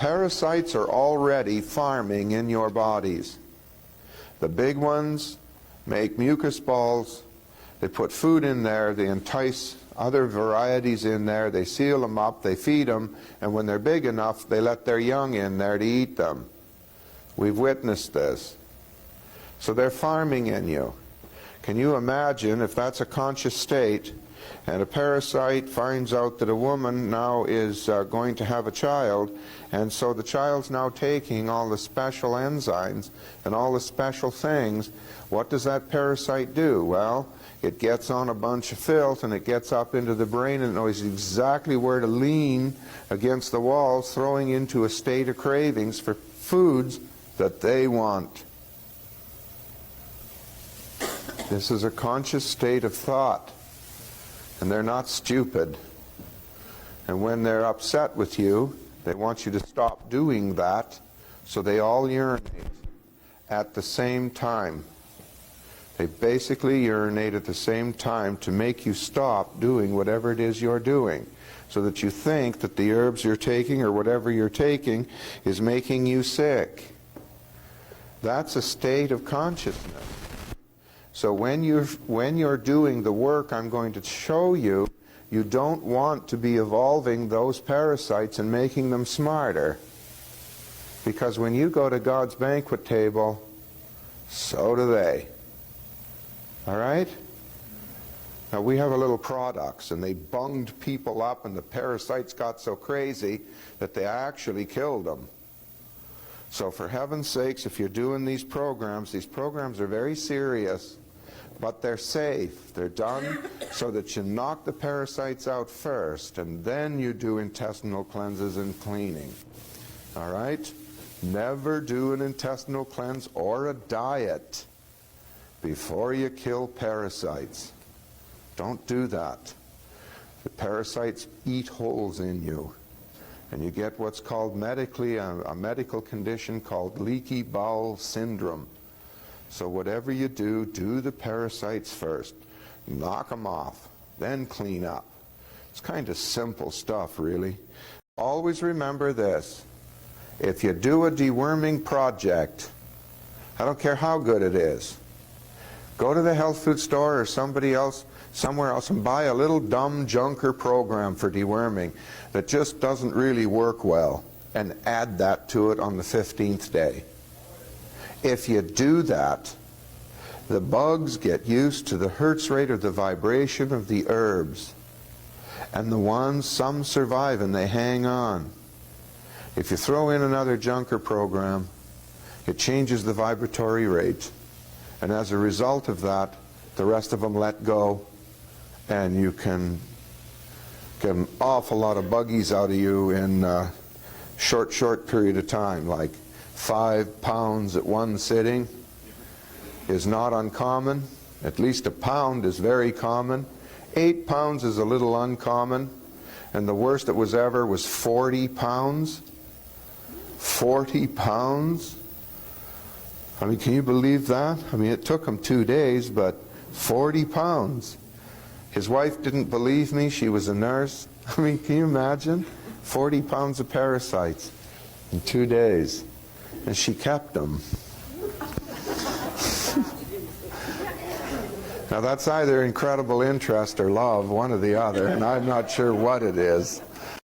parasites are already farming in your bodies. The big ones make mucus balls. They put food in there. They entice other varieties in there. They seal them up. They feed them. And when they're big enough, they let their young in there to eat them. We've witnessed this. So they're farming in you. Can you imagine if that's a conscious state and a parasite finds out that a woman now is going to have a child, and so the child's now taking all the special enzymes and all the special things? What does that parasite do? Well, it gets on a bunch of filth and it gets up into the brain and knows exactly where to lean against the walls, throwing into a state of cravings for foods that they want. This is a conscious state of thought, and they're not stupid. And when they're upset with you, they want you to stop doing that, so they all urinate at the same time. They basically urinate at the same time to make you stop doing whatever it is you're doing, so that you think that the herbs you're taking or whatever you're taking is making you sick. That's a state of consciousness. So when you're doing the work I'm going to show you, you don't want to be evolving those parasites and making them smarter. Because when you go to God's banquet table, so do they. All right? Now we have a little products, and they bunged people up, and the parasites got so crazy that they actually killed them. So for heaven's sakes, if you're doing these programs are very serious, but they're safe. They're done so that you knock the parasites out first, and then you do intestinal cleanses and cleaning. All right? Never do an intestinal cleanse or a diet before you kill parasites. Don't do that. The parasites eat holes in you, and you get what's called medically a medical condition called leaky bowel syndrome. So whatever you do, do the parasites first. Knock them off, then clean up. It's kind of simple stuff, really. Always remember this. If you do a deworming project, I don't care how good it is, go to the health food store or somewhere else and buy a little dumb junker program for deworming that just doesn't really work well, and add that to it on the 15th day. If you do that, the bugs get used to the hertz rate or the vibration of the herbs. And the ones, some survive and they hang on. If you throw in another junker program, it changes the vibratory rate. And as a result of that, the rest of them let go, and you can get an awful lot of buggies out of you in a short period of time. Like 5 pounds at one sitting is not uncommon. At least a pound is very common. 8 pounds is a little uncommon. And the worst it was ever was 40 pounds. 40 pounds? I mean, can you believe that? I mean, it took him 2 days, but 40 pounds. His wife didn't believe me. She was a nurse. I mean, can you imagine? 40 pounds of parasites in 2 days. And she kept them. Now that's either incredible interest or love, one or the other, and I'm not sure what it is.